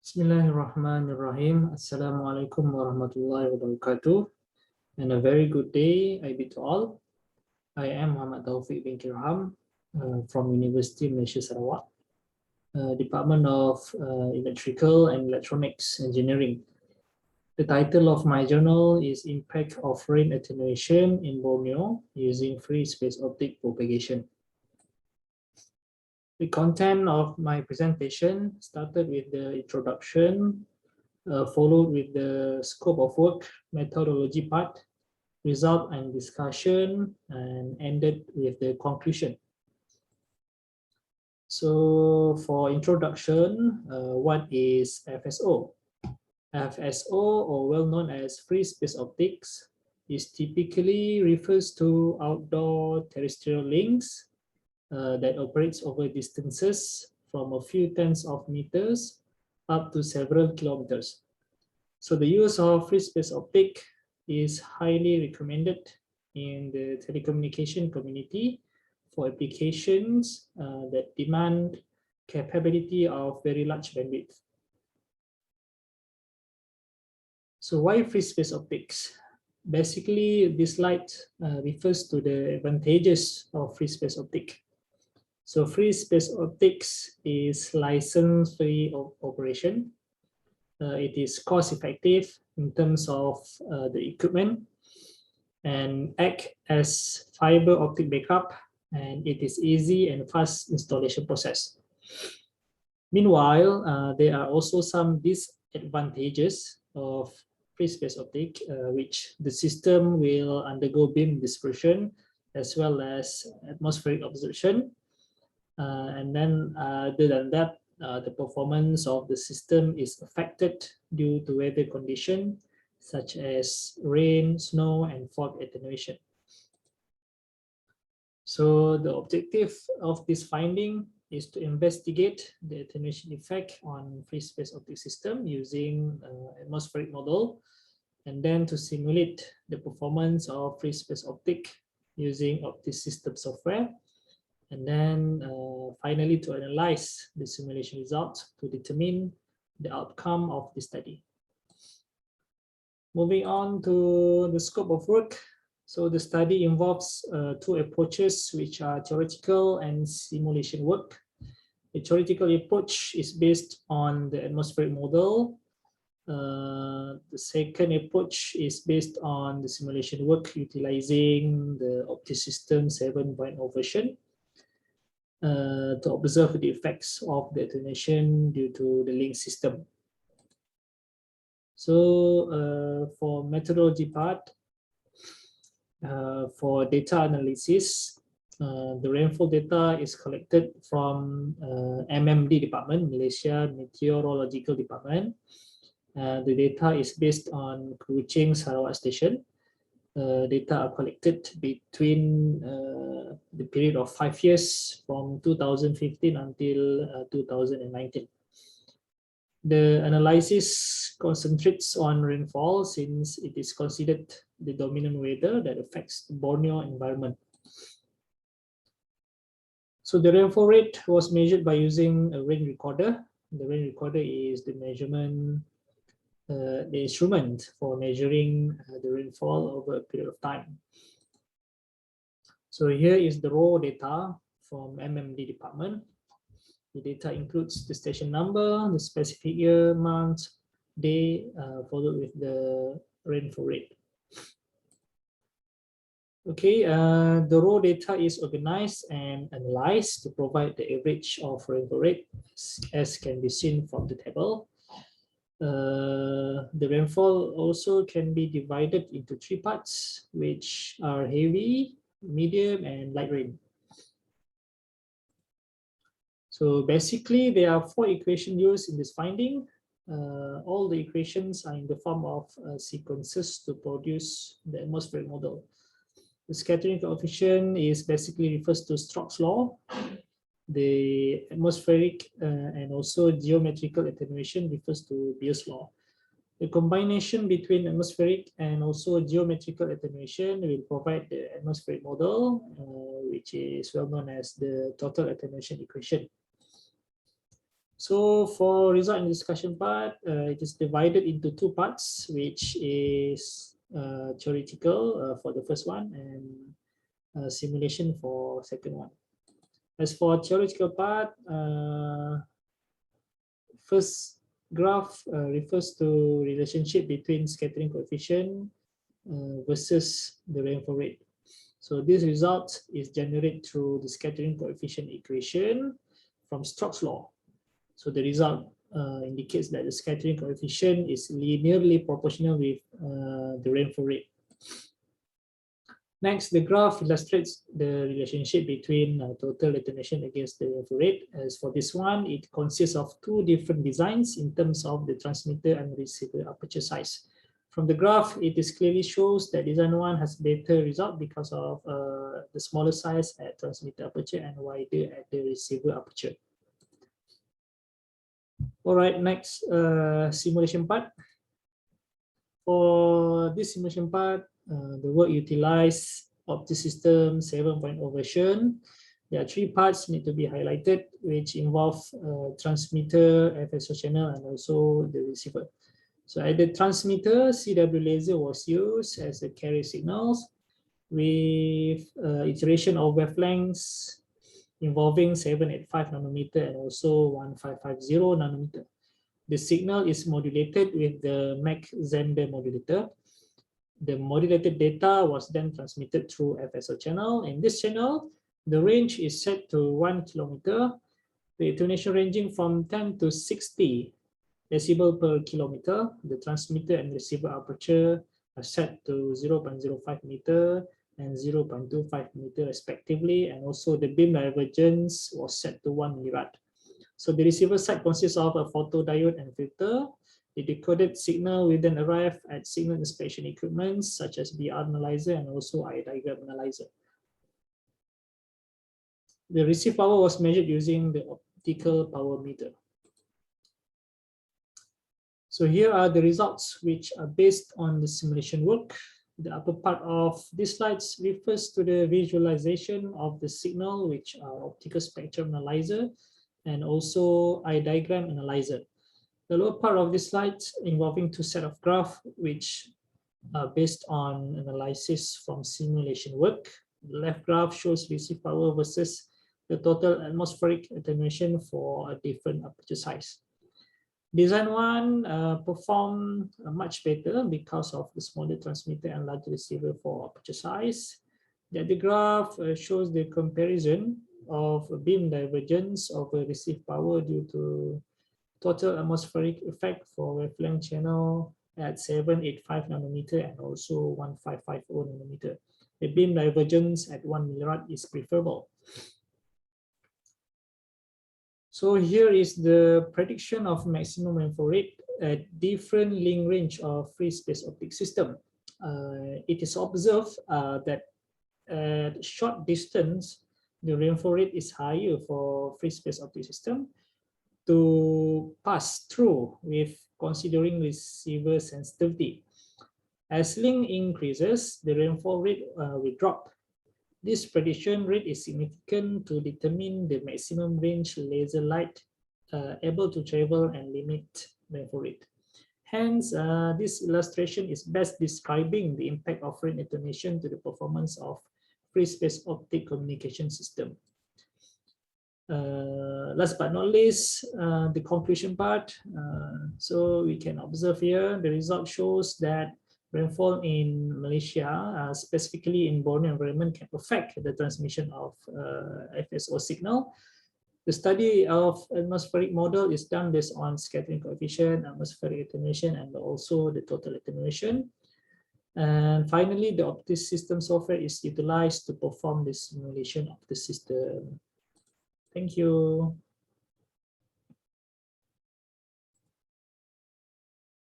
Bismillahirrahmanirrahim. Assalamualaikum warahmatullahi wabarakatuh. And a very good day, I bid to all. I am Muhammad Taufik bin Kirham from University of Malaysia Sarawak, Department of Electrical and Electronics Engineering. The title of my journal is Impact of Rain Attenuation in Borneo using Free Space Optic Propagation. The content of my presentation started with the introduction, followed with the scope of work, methodology part, result and discussion, and ended with the conclusion. So for introduction, what is FSO? FSO, or well known as free space optics, is typically refers to outdoor terrestrial links that operates over distances from a few tens of meters up to several kilometers. So the use of free space optic is highly recommended in the telecommunication community for applications that demand capability of very large bandwidth. So why free space optics? Basically, this slide refers to the advantages of free space optic. So free space optics is license-free operation. It is cost-effective in terms of the equipment and act as fiber optic backup, and it is easy and fast installation process. Meanwhile, there are also some disadvantages of free space optic, which the system will undergo beam dispersion as well as atmospheric absorption. And then other than that, the performance of the system is affected due to weather condition such as rain, snow, and fog attenuation. So the objective of this finding is to investigate the attenuation effect on free space optic system using atmospheric model, and then to simulate the performance of free space optic using OptiSystem software. And then finally to analyze the simulation results to determine the outcome of the study. Moving on to the scope of work. So the study involves two approaches, which are theoretical and simulation work. The theoretical approach is based on the atmospheric model. The second approach is based on the simulation work utilizing the OptiSystem 7.0 version. To observe the effects of the attenuation due to the link system. So for methodology part, for data analysis, the rainfall data is collected from MMD department, Malaysia Meteorological Department. The data is based on Kuching Sarawak Station. Data are collected between the period of 5 years from 2015 until 2019. The analysis concentrates on rainfall since it is considered the dominant weather that affects the Borneo environment. So the rainfall rate was measured by using a rain recorder. The rain recorder is the measurement the instrument for measuring the rainfall over a period of time. So here is the raw data from MMD department. The data includes the station number, the specific year, month, day, followed with the rainfall rate. Okay, the raw data is organized and analyzed to provide the average of rainfall rate, as can be seen from the table. The rainfall also can be divided into three parts, which are heavy, medium, and light rain. So basically, there are four equations used in this finding. All the equations are in the form of sequences to produce the atmospheric model. The scattering coefficient is basically refers to Stokes law. The atmospheric and also geometrical attenuation refers to Beer's law. The combination between atmospheric and also geometrical attenuation will provide the atmospheric model, which is well known as the total attenuation equation. So for result and discussion part, it is divided into two parts, which is theoretical for the first one and simulation for second one. As for theoretical part, first graph refers to relationship between scattering coefficient versus the rainfall rate. So this result is generated through the scattering coefficient equation from Stokes' law. So the result indicates that the scattering coefficient is linearly proportional with the rainfall rate. Next, the graph illustrates the relationship between total attenuation against the rainfall rate. As for this one, it consists of two different designs in terms of the transmitter and receiver aperture size. From the graph, it is clearly shows that design one has better result because of the smaller size at transmitter aperture and wider at the receiver aperture. All right, next simulation part. For this simulation part, the work utilized OptiSystem 7.0 version. There are three parts need to be highlighted, which involve transmitter, FSO channel, and also the receiver. So at the transmitter, CW laser was used as a carrier signals with iteration of wavelengths involving 785 nanometer and also 1550 nanometer. The signal is modulated with the Mach-Zehnder modulator. The modulated data was then transmitted through FSO channel. In this channel, the range is set to 1 kilometer, the attenuation ranging from 10 to 60 decibel per kilometer. The transmitter and receiver aperture are set to 0.05 meter and 0.25 meter respectively, and also the beam divergence was set to 1 millirad. So the receiver side consists of a photodiode and filter. The decoded signal will then arrive at signal inspection equipment such as BR analyzer and also eye diagram analyzer. The receive power was measured using the optical power meter. So here are the results which are based on the simulation work. The upper part of this slides refers to the visualization of the signal, which are optical spectrum analyzer and also eye diagram analyzer. The lower part of this slide involving two set of graphs which are based on analysis from simulation work. The left graph shows receive power versus the total atmospheric attenuation for a different aperture size. Design one performed much better because of the smaller transmitter and larger receiver for aperture size. The other graph shows the comparison of beam divergence of a received power due to total atmospheric effect for wavelength channel at 785 nanometer and also 1550 nanometer. The beam divergence at 1 millirad is preferable. So here is the prediction of maximum rainfall rate at different link range of free space optic system. It is observed that at short distance, the rainfall rate is higher for free space optic system to pass through with considering receiver sensitivity. As link increases, the rainfall rate will drop. This prediction rate is significant to determine the maximum range laser light able to travel and limit rainfall rate. Hence, this illustration is best describing the impact of rain attenuation to the performance of free space optic communication system. Last but not least, the conclusion part. So we can observe here, the result shows that rainfall in Malaysia, specifically in Borneo environment, can affect the transmission of FSO signal. The study of atmospheric model is done based on scattering coefficient, atmospheric attenuation, and also the total attenuation. And finally, the OptiSystem software is utilized to perform the simulation of the system. Thank you.